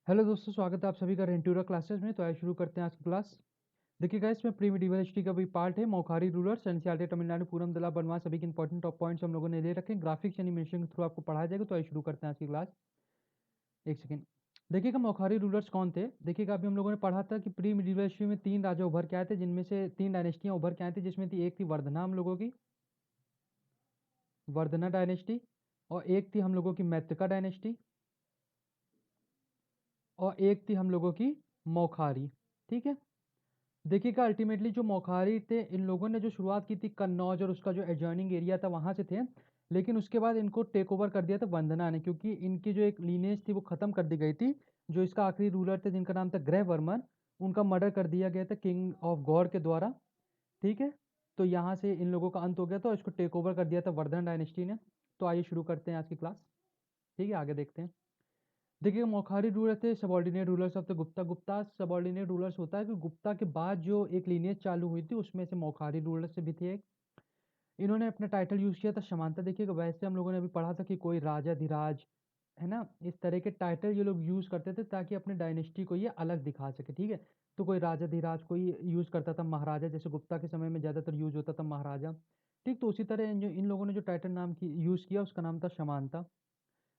Hello दोस्तों, स्वागत है आप सभी का रेंटूरा क्लासेस में। तो आइए शुरू करते हैं आज की क्लास। देखिएगा, इसमें प्री मिडिवल हिस्ट्री का भी पार्ट है। मौखारी रूलर्स, एनसीईआरटी तमिलनाडु, पूरम दला बनवास, सभी के इंपॉर्टेंट टॉप पॉइंट्स हम लोगों ने ले रखे हैं। ग्राफिक्स एनिमेशन के थ्रू आपको पढ़ाया जाएगा। तो आइए शुरू करते हैं आज की क्लास। एक सेकेंड। देखिएगा, मौखारी रूलर्स कौन थे। देखिएगा, अभी हम लोगों ने पढ़ा था कि प्री मिडिवल हिस्ट्री में 3 राजा उभर के आए थे, जिनमें से 3 डायनेस्टियां उभर के आए थे, जिसमें थी एक थी वर्धना हम लोगों की, वर्धना डायनेस्टी, और एक थी हम लोगों की मैत्रिका डायनेस्टी, और एक थी हम लोगों की मौखारी। ठीक है। देखिएगा, अल्टीमेटली जो मौखारी थे, इन लोगों ने जो शुरुआत की थी कन्नौज और उसका जो एडजॉइनिंग एरिया था वहां से थे। लेकिन उसके बाद इनको टेक ओवर कर दिया था वंदना ने, क्योंकि इनकी जो एक लीनेज थी वो खत्म कर दी गई थी। जो इसका आखिरी रूलर थे जिनका नाम था ग्रह वर्मन, उनका मर्डर कर दिया गया था किंग ऑफ गौर के द्वारा। ठीक है। तो यहाँ से इन लोगों का अंत हो गया था और इसको टेक ओवर कर दिया था वर्धन डायनेस्टी ने। तो आइए शुरू करते हैं आज की क्लास। ठीक है, आगे देखते हैं। देखिए, मौखारी रूलर थे subordinate rulers of the Gupta. Gupta subordinate rulers होता है कि गुप्ता के बाद जो एक लीनियज चालू हुई थी उसमें से मौखारी रूलर से भी थे एक। इन्होंने अपना टाइटल यूज किया था समानता। देखिएगा, वैसे हम लोगों ने अभी पढ़ा था कि कोई राजा धीराज, है ना, इस तरह के टाइटल ये लोग यूज करते थे ताकि अपने डायनेस्टी को ये अलग दिखा सके। ठीक है। तो कोई राजा धीराज कोई यूज करता था महाराजा, जैसे गुप्ता के समय में ज्यादातर यूज होता था महाराजा। ठीक, तो उसी तरह इन लोगों ने जो टाइटल नाम की यूज किया उसका नाम था समानता।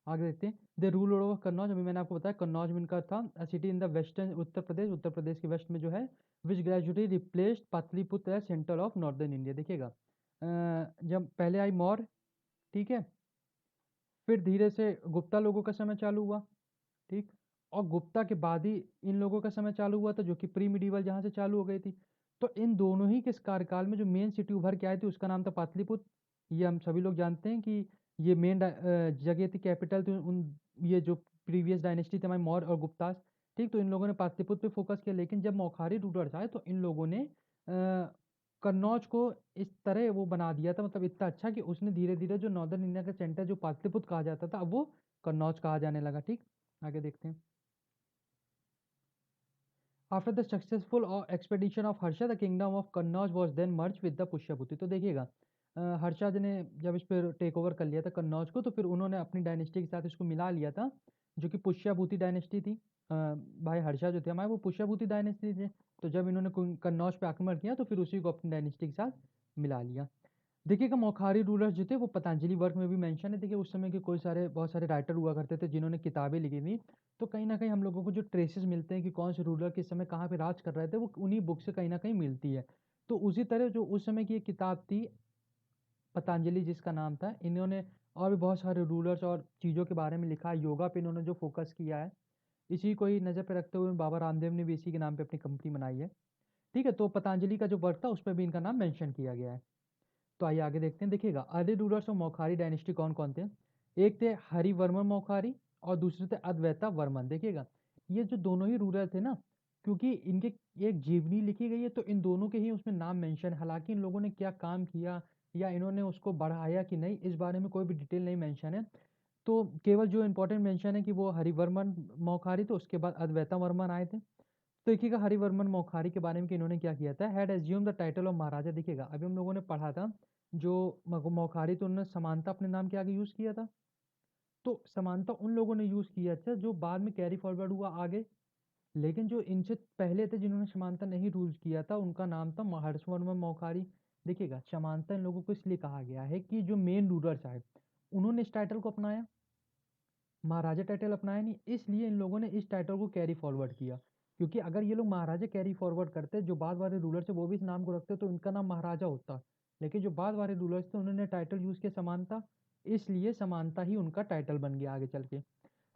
आगे देखते हैं। द रूल ओवर कन्नौज, अभी मैंने आपको बताया कन्नौज में इनका था city in the western Uttar Pradesh के वेस्ट में जो है, which gradually replaced Pataliputra as centre of northern India. देखिएगा, जब पहले आई मौर्य, ठीक है, फिर धीरे से गुप्ता लोगों का समय चालू हुआ। ठीक, और गुप्ता के बाद ही इन लोगों का समय चालू हुआ था, जो कि प्री मिडिवल जहां से चालू हो गई थी। तो इन दोनों ही के कार्यकाल में जो मेन सिटी उभर के आई थी उसका नाम था पाटलिपुत्र। ये हम सभी लोग जानते हैं कि ये मेन जगह थी, कैपिटल थी उन, ये जो प्रीवियस डायनेस्टी थे हमारे मौर्य और गुप्तास। ठीक, तो इन लोगों ने पाटलिपुत्र पे फोकस किया। लेकिन जब मौखारी रूलर्स आए तो इन लोगों ने कन्नौज को इस तरह वो बना दिया था, मतलब इतना अच्छा कि उसने धीरे धीरे जो नॉर्दर्न इंडिया का सेंटर जो पाटलिपुत्र कहा जाता था अब वो कन्नौज कहा जाने लगा। ठीक, आगे देखते हैं। After the successful expedition of Harsha, the kingdom of Kannauj was then merge with the Pushyabhuti. तो देखिएगा, हर्षद ने जब इस पर टेक ओवर कर लिया था कन्नौज को, तो फिर उन्होंने अपनी डायनेस्टी के साथ इसको मिला लिया था, जो कि पुष्यभूति डायनेस्टी थी। भाई हर्षा जो थे हमारे, वो पुष्यभूति डायनेस्टी थे। तो जब इन्होंने कन्नौज पे आक्रमण किया तो फिर उसी को अपनी डायनेस्टी के साथ मिला लिया। देखिएगा, मौखारी रूलर्स जो थे वो पतंजलि वर्क में भी मेंशन है। देखिए, उस समय के कोई सारे बहुत सारे राइटर हुआ करते थे जिन्होंने किताबें लिखी थी। तो कहीं ना कहीं हम लोगों को जो ट्रेसेस मिलते हैं कि कौन से रूलर किस समय कहाँ पे राज कर रहे थे, वो उन्हीं बुक से कहीं ना कहीं मिलती है। तो उसी तरह जो उस समय की एक किताब थी पतंजलि जिसका नाम था, इन्होंने और भी बहुत सारे रूलर्स और चीज़ों के बारे में लिखा है। योगा पे इन्होंने जो फोकस किया है, इसी को ही नज़र पे रखते हुए बाबा रामदेव ने भी इसी के नाम पे अपनी कंपनी बनाई है। ठीक है, तो पतंजलि का जो वर्क था उस पर भी इनका नाम मेंशन किया गया है। तो आइए आगे देखते हैं। देखिएगा, अर्ली रूलर्स ऑफ मौखारी डायनेस्टी कौन कौन थे। एक थे हरिवर्मन मौखारी और दूसरे थे अद्वैता वर्मन। देखिएगा, ये जो दोनों ही रूलर थे ना, क्योंकि इनके एक जीवनी लिखी गई है तो इन दोनों के ही उसमें नाम मेंशन है। हालांकि इन लोगों ने क्या काम किया या इन्होंने उसको बढ़ाया कि नहीं, इस बारे में कोई भी डिटेल नहीं मेंशन है। तो केवल जो इंपॉर्टेंट मेंशन है कि वो हरिवर्मन मौखारी थे, उसके बाद अद्वैता वर्मन आए थे। तो देखिएगा, हरिवर्मन मौखारी के बारे में कि इन्होंने क्या किया था, had assume the title of Maharaja. देखिएगा, अभी हम लोगों ने पढ़ा था जो मौखारी थे उन्होंने समानता अपने नाम के आगे यूज किया था। तो समानता उन लोगों ने यूज किया था जो बाद में कैरी फॉरवर्ड हुआ आगे। लेकिन जो इनसे पहले थे जिन्होंने समानता नहीं रूल किया था, उनका नाम था हर्षवर्मन मौखारी। देखिएगा, समानता इन लोगों को इसलिए कहा गया है कि जो मेन रूलर्स आए उन्होंने इस टाइटल को अपनाया, महाराजा टाइटल अपनाया नहीं, इसलिए इन लोगों ने इस टाइटल को कैरी फॉरवर्ड किया। क्योंकि अगर ये लोग महाराजा कैरी फॉरवर्ड करते, जो बाद वाले रूलर थे वो भी इस नाम को रखते, तो इनका नाम महाराजा होता। लेकिन जो बाद वाले रूलर्स थे उन्होंने टाइटल यूज किया समानता, इसलिए समानता ही उनका टाइटल बन गया आगे चल के।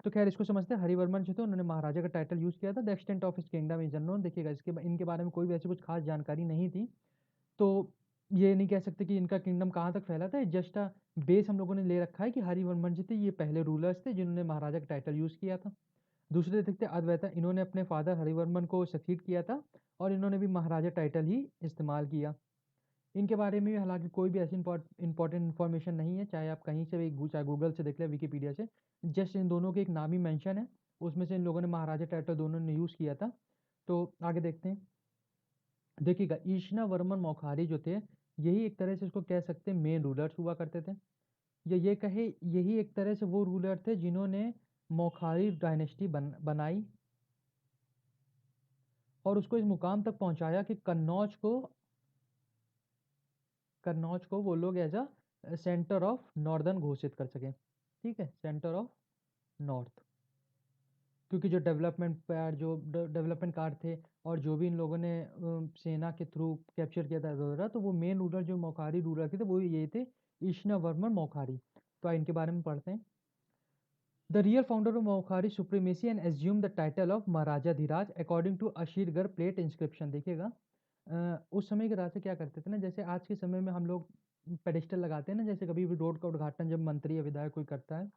तो खैर, इसको समझते हैं। हरिवर्मन जो थे उन्होंने महाराजा का टाइटल यूज किया था। The extent of his kingdom is unknown. देखिएगा, इनके बारे में कोई भी ऐसी कुछ खास जानकारी नहीं थी। तो ये नहीं कह सकते कि इनका किंगडम कहाँ तक फैला था। जस्ट बेस हम लोगों ने ले रखा है कि हरिवर्मन जी थे ये पहले रूलर्स थे जिन्होंने महाराजा का टाइटल यूज किया था। दूसरे देखते हैं अद्वैता, इन्होंने अपने फादर हरिवर्मन को सक्सीड किया था और इन्होंने भी महाराजा टाइटल ही इस्तेमाल किया। इनके बारे में भी हालांकि कोई भी ऐसी इंपॉर्टेंट इन्फॉर्मेशन नहीं है, चाहे आप कहीं से भी चाहे गूगल से देख लें, विकीपीडिया से। जस्ट इन दोनों के एक नाम ही मेंशन है, उसमें से इन लोगों ने महाराजा टाइटल दोनों ने यूज किया था। तो आगे देखते हैं। देखिएगा, ईशना वर्मन मौखारी जो थे, यही एक तरह से इसको कह सकते हैं मेन रूलर्स हुआ करते थे, या ये कहे यही एक तरह से वो रूलर थे जिन्होंने मौखारी डायनेस्टी बनाई। और उसको इस मुकाम तक पहुंचाया कि कन्नौज को वो लोग as a centre of northern घोषित कर सकें। ठीक है, सेंटर ऑफ नॉर्थ, क्योंकि जो डेवलपमेंट कार्ड थे और जो भी इन लोगों ने सेना के थ्रू कैप्चर किया था वगैरह, तो वो मेन रूलर जो मौखारी रूलर थे वो ये थे, ईशनावर्मन मौखारी। तो इनके बारे में पढ़ते हैं। The real founder of Maukhari supremacy and assume the title of Maharaja Dhiraj according to Asirgarh plate inscription. देखिएगा उस समय के राजा क्या करते थे ना, जैसे आज के समय में हम लोग पेडिस्टल लगाते हैं ना, जैसे कभी भी रोड का उद्घाटन जब मंत्री या विधायक कोई करता है,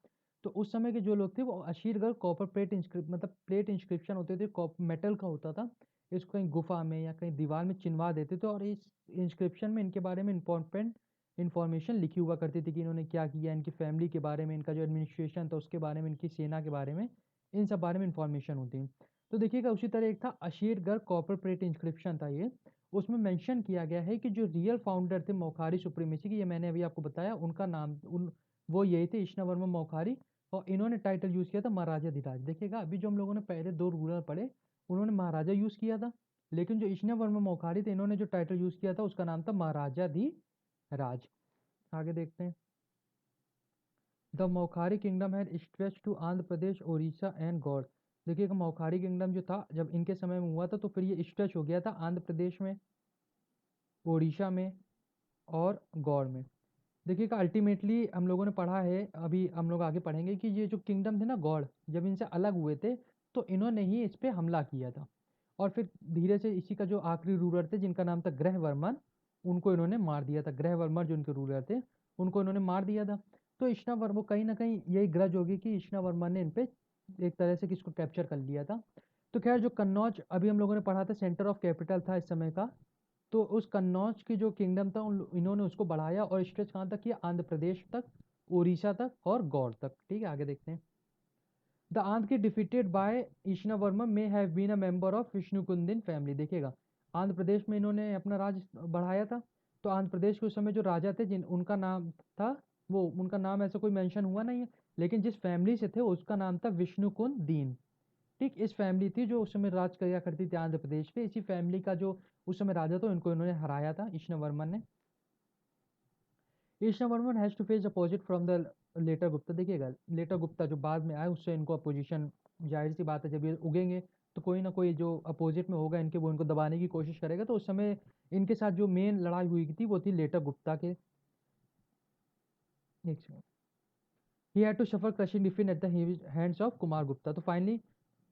तो उस समय के जो लोग थे वो अशीरगढ़ कॉपर प्लेट इंस्क्रिप्ट मतलब प्लेट इंस्क्रिप्शन होते थे, मेटल का होता था, इसको कहीं गुफा में या कहीं दीवार में चिनवा देते थे, और इस इंस्क्रिप्शन में इनके बारे में इंपॉर्टेंट इन्फॉर्मेशन लिखी हुआ करती थी कि इन्होंने क्या किया, इनकी फैमिली के बारे में, इनका जो एडमिनिस्ट्रेशन था उसके बारे में, इनकी सेना के बारे में, इन सब बारे में इंफॉर्मेशन होती है। तो देखिएगा उसी तरह एक था अशीरगढ़ कॉपर प्लेट इंस्क्रिप्शन था ये, उसमें मेंशन किया गया है कि जो रियल फाउंडर थे मौखारी सुप्रीमेसी की, ये मैंने अभी आपको बताया, उनका नाम वो यही थे, ईशनावर्मन मौखारी, और इन्होंने टाइटल यूज किया था महाराजा धीराज। देखिएगा अभी जो हम लोगों ने पहले दो रूलर पढ़े उन्होंने महाराजा यूज किया था, लेकिन जो ईशनावर्मन मौखारी थे इन्होंने जो टाइटल यूज किया था उसका नाम था महाराजा धीराज। आगे देखते हैं। The Maukhari kingdom had stretch to Andhra Pradesh, Odisha and Gaur. देखिएगा मौखारी किंगडम जो था जब इनके समय में हुआ था तो फिर ये स्ट्रेच हो गया था आंध्र प्रदेश में, ओडिशा में और गौड़ में। देखिएगा अल्टीमेटली हम लोगों ने पढ़ा है, अभी हम लोग आगे पढ़ेंगे कि ये जो किंगडम थे ना गौड़, जब इनसे अलग हुए थे तो इन्होंने ही इस पे हमला किया था, और फिर धीरे से इसी का जो आखिरी रूलर थे जिनका नाम था ग्रहवर्मन, उनको इन्होंने मार दिया था। ग्रहवर्मन जो इनके रूलर थे उनको इन्होंने मार दिया था। तो इश्नावर्मन कहीं ना कहीं यही ग्रज होगी कि इश्नावर्मन ने इन पे एक तरह से किसको कैप्चर कर लिया था। तो खैर जो कन्नौज अभी हम लोगों ने पढ़ा था सेंटर ऑफ कैपिटल था इस समय का, तो उस कन्नौज की जो किंगडम था इन्होंने उसको बढ़ाया और स्ट्रेच कहाँ तक किया, आंध्र प्रदेश तक, उड़ीसा तक और गौड़ तक। ठीक है, आगे देखते हैं। द आंध्र की defeated by Ishanavarman may have been a member of Vishnukundin family. देखिएगा आंध्र प्रदेश में इन्होंने अपना राज बढ़ाया था, तो आंध्र प्रदेश के उस समय जो राजा थे जिन उनका नाम था, वो उनका नाम ऐसा कोई मेंशन हुआ नहीं है, लेकिन जिस फैमिली से थे उसका नाम था विष्णुकुंद दीन। ठीक, इस फैमिली थी जो उस समय राज किया करती थी आंध्र प्रदेश पे, इसी फैमिली का जो उस समय राजा था इनको इन्होंने हराया था ईशनावर्मन ने। Ishanavarman has to face opposite from the later Gupta. देखिएगा लेटर गुप्ता जो बाद में आए उससे इनको अपोजिशन, जाहिर सी बात है जब ये उगेंगे तो कोई ना कोई जो अपोजिट में होगा इनके वो इनको दबाने की कोशिश करेगा, तो उस समय इनके साथ जो मेन लड़ाई हुई थी वो थी लेटर गुप्ता के। एक ही had to suffer crushing defeat at the hands of Kumar Gupta. तो फाइनली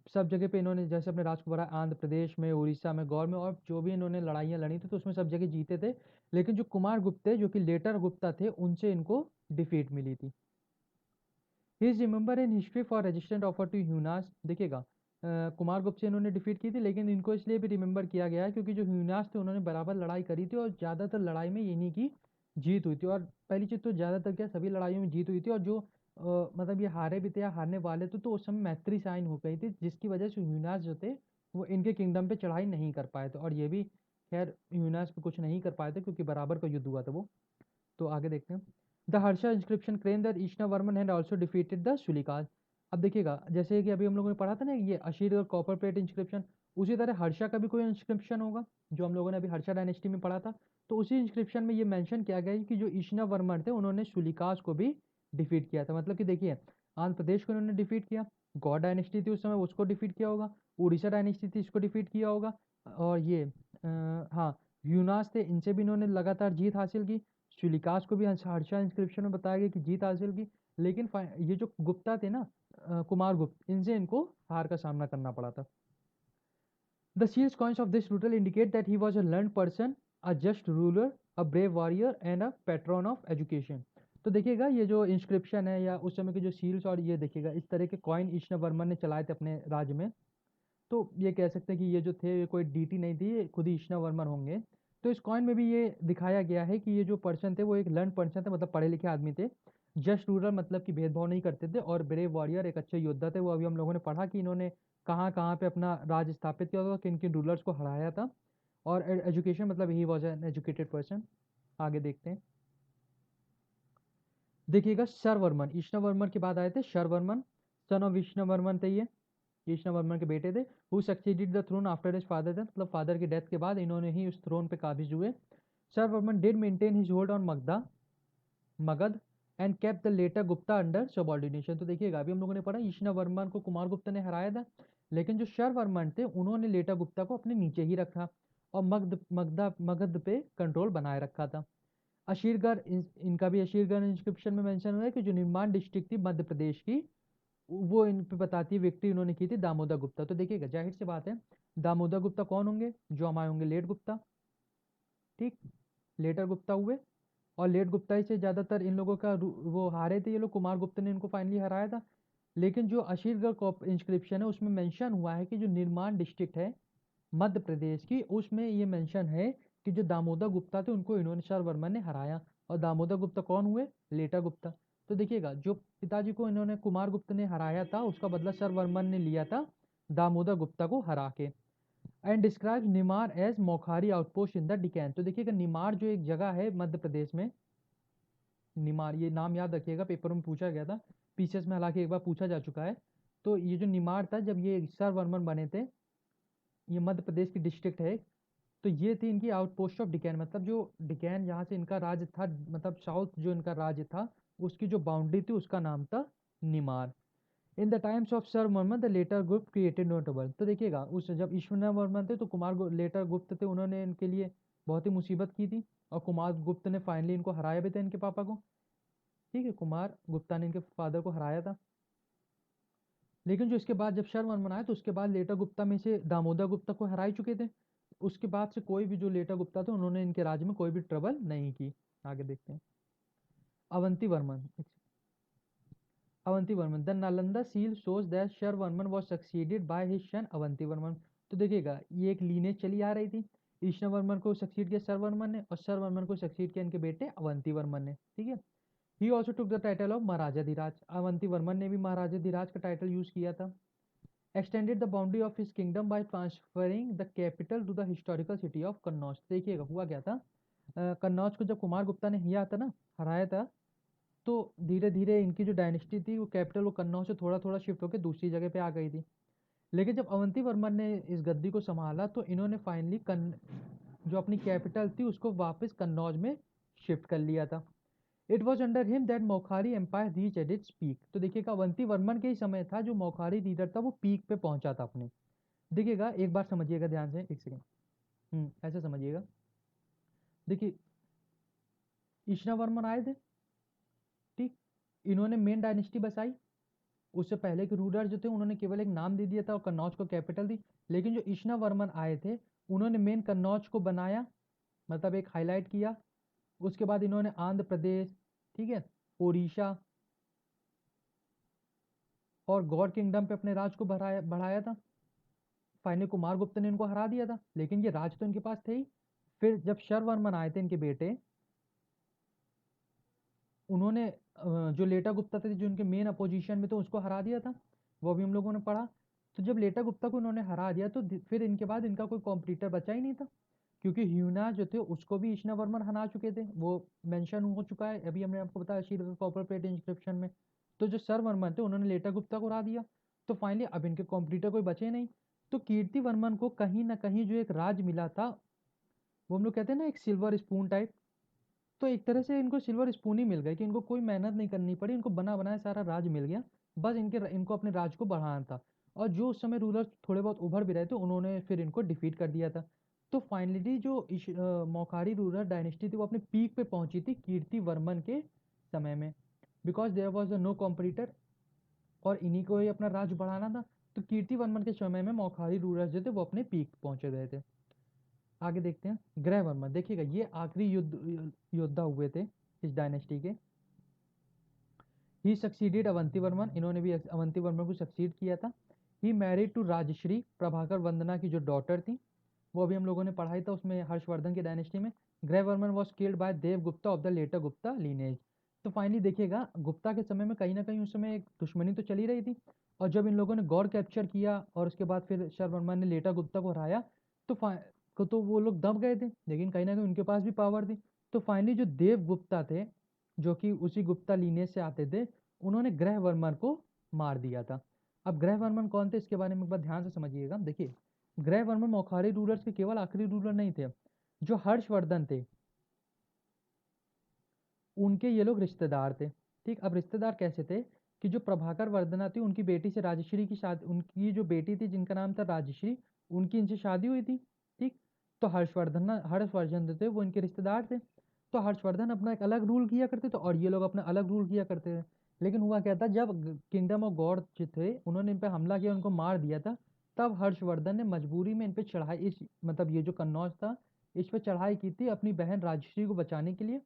सब जगह पे इन्होंने जैसे अपने राज को बढ़ाया, आंध्र प्रदेश में, उड़ीसा में, गौर में, और जो भी इन्होंने लड़ाइयाँ लड़ी थी तो उसमें सब जगह जीते थे, लेकिन जो कुमार गुप्ते जो कि लेटर गुप्ता थे उनसे इनको डिफीट मिली थी। He is remember in history for resistant offer to Hunas. देखिएगा कुमार गुप्त से इन्होंने डिफीट की थी, लेकिन इनको इसलिए भी रिमेंबर किया गया है क्योंकि जो ह्यूनास थे उन्होंने बराबर लड़ाई करी थी और ज़्यादातर लड़ाई में इन्हीं की जीत हुई थी। और पहली चीज़ तो ज़्यादातर क्या सभी लड़ाइयों में जीत हुई थी, और जो मतलब ये हारे भी थे या हारने वाले थे तो उस समय मैत्री साइन हो गई थी, जिसकी वजह से ह्यूनास जो थे वो इनके किंगडम पे चढ़ाई नहीं कर पाए थे, और ये भी खैर ह्यूनास पे कुछ नहीं कर पाए थे क्योंकि बराबर का युद्ध हुआ था वो। तो आगे देखते हैं। The Harsha inscription claim that Ishanavarman had also defeated the Shulikas. अब देखिएगा जैसे कि अभी हम लोगों ने पढ़ा था ना ये अशीर और कॉपर प्लेट इंस्क्रिप्शन, उसी तरह हर्षा का भी कोई इंस्क्रिप्शन होगा जो हम लोगों ने अभी हर्षा डायनेस्टी में पढ़ा था। तो उसी इंस्क्रिप्शन में ये मेंशन किया गया है कि जो ईशनावर्मन थे उन्होंने शुलिकाज को भी डिफीट किया था। मतलब कि देखिए आंध्र प्रदेश को उन्होंने डिफीट किया, गौड़ डायनेस्टी थी उस समय उसको डिफीट किया होगा, उड़ीसा डायनेस्टी थी इसको डिफीट किया होगा, और ये हाँ यूनास थे इनसे भी इन्होंने लगातार जीत हासिल की। शुलिकास को भी हर्षा इंस्क्रिप्शन में बताया गया कि जीत हासिल की, लेकिन ये जो गुप्ता थे ना कुमार गुप्त, इनसे इनको हार का सामना करना पड़ा था। The seals coins of this रूटल indicate that he was a learn person, a just ruler, a brave warrior and a patron of education. तो देखिएगा ये जो इंस्क्रिप्शन है या उस समय के जो सील्स और ये देखिएगा इस तरह के कॉइन ईशनावर्मन ने चलाए थे अपने राज्य में, तो ये कह सकते हैं कि ये जो थे ये कोई डीटी नहीं थी, ये खुद ही ईशनावर्मन होंगे। तो इस कॉइन में भी ये दिखाया गया है कि ये जो पर्सन थे वो एक लर्न पर्सन थे, मतलब पढ़े लिखे आदमी थे। जस्ट रूलर मतलब कि भेदभाव नहीं करते थे, और ब्रेव वॉरियर एक अच्छे योद्धा थे। वो अभी हम लोगों ने पढ़ा कि इन्होंने कहाँ कहाँ पे अपना राज स्थापित किया था, किन किन रूलर्स को हराया था। और एजुकेशन मतलब he was an educated person. आगे देखते हैं। देखिएगा शरवर्मन ईशनावर्मन के बाद आए थे शरवर्मन, सन ऑफ ईशनावर्मन थे ये। कृष्ण वर्मन के बेटे थे। Who succeeded the throne after his father death, मतलब फादर की डेथ के बाद इन्होंने ही उस थ्रोन पे काबिज हुए। Sharvavarman did maintain his hold on Magadha and kept the later Gupta under subordination. तो देखिएगा अभी हम लोगों ने पढ़ा कृष्ण वर्मन को कुमार गुप्ता ने हराया था, लेकिन जो शरवर्मन थे उन्होंने लेटा गुप्ता को अपने नीचे ही रखा और मगध पे कंट्रोल बनाए रखा था। अशीरगढ़ इनका भी अशीरगढ़ इंस्क्रिप्शन में मेंशन हुआ है कि जो निर्माण डिस्ट्रिक्ट थी मध्य प्रदेश की, वो इन पे बताती है विक्ट्री इन्होंने की थी दामोदर गुप्ता। तो देखिएगा जाहिर सी बात है, दामोदर गुप्ता कौन होंगे, जो हमारे होंगे लेट गुप्ता, ठीक, लेटर गुप्ता हुए। और लेट गुप्ता ही से ज्यादातर इन लोगों का वो हारे थे ये लोग, कुमार गुप्ता ने इनको फाइनली हराया था। लेकिन जो अशीरगढ़ इंस्क्रिप्शन है उसमें मेंशन हुआ है कि जो निर्माण डिस्ट्रिक्ट है मध्य प्रदेश की, उसमें ये मेंशन है कि जो दामोदर गुप्ता थे उनको इन्होंने शरवर्मन ने हराया। और दामोदर गुप्ता कौन हुए, लेटा गुप्ता। तो देखिएगा जो पिताजी को इन्होंने कुमार गुप्ता ने हराया था उसका बदला शरवर्मन ने लिया था दामोदर गुप्ता को हरा के। And describe Nimar as Maukhari outpost in the Deccan. तो देखिएगा निमार जो एक जगह है मध्य प्रदेश में, निमार ये नाम याद रखिएगा, पेपर में पूछा गया था, पीसीएस में हालांकि एक बार पूछा जा चुका है। तो ये जो निमार था जब ये शरवर्मन बने थे, ये मध्य प्रदेश की डिस्ट्रिक्ट है। तो ये थी इनकी आउटपोस्ट ऑफ डिकैन, मतलब जो डिकैन जहाँ से इनका राज्य था, मतलब साउथ जो इनका राज्य था उसकी जो बाउंड्री थी उसका नाम था Nimar. In the times of Sarvavarman the later Gupta created notable. तो देखिएगा उस जब ईश्वर वर्मन थे तो लेटर गुप्त थे, उन्होंने इनके लिए बहुत ही मुसीबत की थी। और कुमार गुप्त ने फाइनली इनको हराया भी था, इनके पापा को, ठीक है, कुमार गुप्ता ने इनके फादर को हराया था। लेकिन जो इसके बाद जब शरवर्मन आए तो उसके बाद लेटर गुप्ता में से दामोदर गुप्ता को हरा ही चुके थे। उसके बाद से कोई भी जो लेटर गुप्ता थे उन्होंने इनके राज्य में कोई भी ट्रबल नहीं की। आगे देखते हैं Avanti Varman. Avanti Varman the Nalanda seal shows that Sharvavarman was succeeded by his son Avanti Varman. तो देखिएगा ये एक लीनेज चली आ रही थी, ईश्वर को सक्सीड किया शरवर्मन ने और शरवर्मन को सक्सीड किया इनके बेटे अवंती वर्मन ने, ठीक है। He also took the title of Maharaja Dhiraj. Avanti Varman ने भी महाराजा धीराज का टाइटल यूज किया था। Extended the boundary of his kingdom by transferring the capital to the historical city of Kannauj. देखिएगा हुआ क्या था, कन्नौज को जब कुमार गुप्ता ने हिया था ना, हराया था, तो धीरे धीरे इनकी जो डायनेस्टी थी वो कैपिटल वो कन्नौज से थोड़ा थोड़ा शिफ्ट होकर दूसरी जगह पे आ गई थी। लेकिन जब अवंती वर्मन ने इस गद्दी को संभाला तो इन्होंने फाइनली जो अपनी कैपिटल थी उसको वापस कन्नौज में शिफ्ट कर लिया था। It was under him that Maukhari empire reach at its peak. तो देखिएगा अवंती वर्मन के ही समय था जो मौखारी लीडर था वो पीक पे पहुंचा था अपने। देखिएगा एक बार समझिएगा ध्यान से, एक सेकेंड, ऐसे समझिएगा। देखिए ईशना वर्मन आए थे, ठीक, इन्होंने मेन डायनेस्टी बसाई। उससे पहले के रूलर जो थे उन्होंने केवल एक नाम दे दिया था और कन्नौज को कैपिटल दी। लेकिन जो ईशना वर्मन आए थे उन्होंने मेन कन्नौज को बनाया, मतलब एक हाईलाइट किया। उसके बाद इन्होंने आंध्र प्रदेश, ठीक है, उड़ीसा और गौड़ किंगडम पे अपने राज को बढ़ाया बढ़ाया था। फाइनली कुमार गुप्त ने इनको हरा दिया था, लेकिन ये राज तो इनके पास थे ही। फिर जब शरवर्मन आए थे इनके बेटे, उन्होंने जो लेटा गुप्ता थे जो इनके मेन अपोजिशन में थे उसको हरा दिया था, वो भी हम लोगों ने पढ़ा। तो जब लेटा गुप्ता को इन्होंने हरा दिया तो फिर इनके बाद इनका कोई कॉम्पिटिटर बचा ही नहीं था, क्योंकि ह्यूना जो थे उसको भी इश्ना वर्मन हरा चुके थे, वो मेंशन हो चुका है अभी हमने आपको बताया शीट कॉपर प्लेट इंस्क्रिप्शन में। तो जो सर वर्मन थे उन्होंने लेटा गुप्ता को हरा दिया, तो फाइनली अब इनके कॉम्पिटिटर कोई बचे नहीं। तो कीर्ति वर्मन को कहीं ना कहीं जो एक राज मिला था, वो हम लोग कहते हैं ना एक सिल्वर स्पून टाइप, तो एक तरह से इनको सिल्वर स्पून ही मिल गया कि इनको कोई मेहनत नहीं करनी पड़ी, इनको बना बनाया सारा राज मिल गया। बस इनको अपने राज को बढ़ाना था। और जो उस समय रूलर थोड़े बहुत उभर भी रहे थे उन्होंने फिर इनको डिफीट कर दिया था। तो फाइनली जो मौखारी रूलर डायनेस्टी थी वो अपने पीक पे पहुंची थी कीर्ति वर्मन के समय में, because there was no competitor और इन्हीं को ही अपना राज बढ़ाना था। तो कीर्ति वर्मन के समय में मौखारी रूलर्स जो थे वो अपने पीक पहुंचे गए थे। आगे देखते हैं ग्रह वर्मन। देखिएगा ये आखिरी योद्धा हुए थे इस डायनेस्टी के। ही सक्सीडेड अवंती वर्मन, इन्होंने भी अवंती वर्मन को सक्सीड किया था। He married to Rajshree Prabhakar वंदना की जो डॉटर थी, वो अभी हम लोगों ने पढ़ाई था उसमें हर्षवर्धन की डायनेस्टी में। Grahavarman was killed by Deva Gupta of the later Gupta lineage. तो फाइनली देखिएगा गुप्ता के समय में कहीं ना कहीं उस समय एक दुश्मनी तो चली रही थी, और जब इन लोगों ने गौर कैप्चर किया और उसके बाद फिर शरवर्मन ने लेटा गुप्ता को हराया, तो तो वो लोग दब गए थे, लेकिन कहीं ना कहीं उनके पास भी पावर थी। तो फाइनली जो देव गुप्ता थे, जो कि उसी गुप्ता लीनेज से आते थे, उन्होंने ग्रह वर्मन को मार दिया था। अब ग्रहवर्मन कौन थे इसके बारे में एक बार ध्यान से समझिएगा। देखिए, ग्रहवर्मन मौखारी रूलर्स के केवल आखिरी रूलर नहीं थे। जो हर्षवर्धन थे, उनके ये लोग रिश्तेदार थे। ठीक, अब रिश्तेदार कैसे थे कि जो प्रभाकर वर्धना थी उनकी बेटी से राजश्री की शादी, उनकी जो बेटी थी जिनका नाम था राजश्री, उनकी इनसे शादी हुई थी। ठीक, तो हर्षवर्धन जो थे वो इनके रिश्तेदार थे। तो हर्षवर्धन अपना एक अलग रूल किया करते थे और ये लोग अपना अलग रूल किया करते थे। लेकिन हुआ क्या था, जब किंगडम ऑफ गॉड जो थे उन्होंने इन पे हमला किया, उनको मार दिया था, तब हर्षवर्धन ने मजबूरी में इन पे चढ़ाई, इस मतलब ये जो कन्नौज था, इस पे चढ़ाई की थी अपनी बहन राजश्री को बचाने के लिए।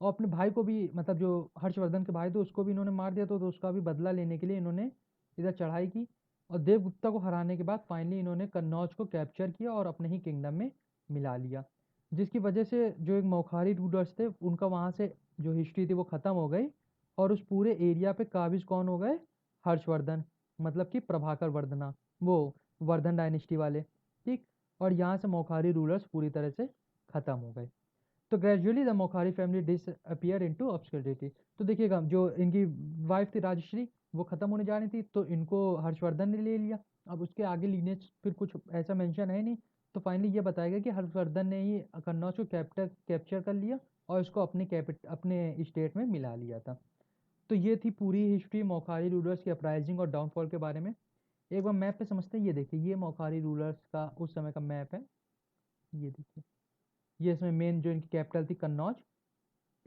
और अपने भाई को भी, मतलब जो हर्षवर्धन के भाई थे उसको भी इन्होंने मार दिया, तो उसका भी बदला लेने के लिए इन्होंने इधर चढ़ाई की। और देवगुप्ता को हराने के बाद फाइनली इन्होंने कन्नौज को कैप्चर किया और अपने ही किंगडम में मिला लिया। जिसकी वजह से जो एक मौखारी रूलर्स थे उनका वहाँ से जो हिस्ट्री थी वो ख़त्म हो गई, और उस पूरे एरिया पे काबिज कौन हो गए? हर्षवर्धन, मतलब कि प्रभाकर वर्धना, वो वर्धन डायनेस्टी वाले। ठीक, और यहाँ से मौखारी रूलर्स पूरी तरह से ख़त्म हो गए। तो gradually the Maukhari family disappear into obscurity. तो देखिएगा, जो इनकी वाइफ थी राजश्री, वो खत्म होने जा रही थी, तो इनको हर्षवर्धन ने ले लिया। अब उसके आगे लीनेज फिर कुछ ऐसा मेंशन है नहीं, तो फाइनली ये बताया गया कि हर्षवर्धन ने ही कन्नौज को कैप्चर कर लिया और इसको अपने स्टेट में मिला लिया था। तो ये थी पूरी हिस्ट्री मौखारी रूलर्स की अपराइजिंग और डाउनफॉल के बारे में। एक बार मैप पे समझते हैं। ये देखिए, ये मौखारी रूलर्स का उस समय का मैप है। ये देखिए, ये इसमें मेन जो इनकी कैपिटल थी कन्नौज।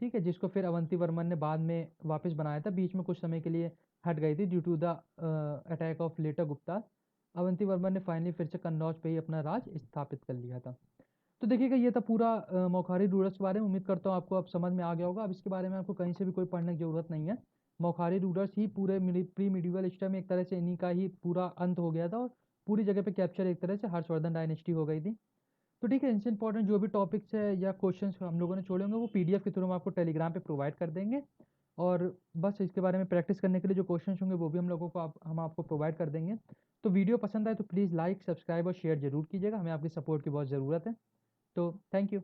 ठीक है, जिसको फिर अवंती वर्मन ने बाद में वापस बनाया था, बीच में कुछ समय के लिए हट गई थी due to the attack of later Gupta. Avanti Varman ने फाइनली फिर से कन्नौज पे ही अपना राज स्थापित कर लिया था। तो देखिएगा, ये था पूरा मौखारी रूलर्स के बारे में। उम्मीद करता हूँ आपको अब समझ में आ गया होगा। अब इसके बारे में आपको कहीं से भी कोई पढ़ने की जरूरत नहीं है। मौखारी रूलर्स ही पूरे प्री मिडिवल इस टाइम एक तरह से इन्हीं का ही पूरा अंत हो गया था, और पूरी जगह पे कैप्चर एक तरह से हर्षवर्धन डायनेस्टी हो गई थी। तो ठीक है, इनसे इंपॉर्टेंट जो भी टॉपिक्स है या क्वेश्चंस हम लोगों ने छोड़े होंगे वो पीडीएफ के थ्रू हम आपको टेलीग्राम पे प्रोवाइड कर देंगे। और बस इसके बारे में प्रैक्टिस करने के लिए जो क्वेश्चंस होंगे वो भी हम लोगों को हम आपको प्रोवाइड कर देंगे। तो वीडियो पसंद आए तो प्लीज़ लाइक, सब्सक्राइब और शेयर जरूर कीजिएगा। हमें आपकी सपोर्ट की बहुत ज़रूरत है। तो थैंक यू।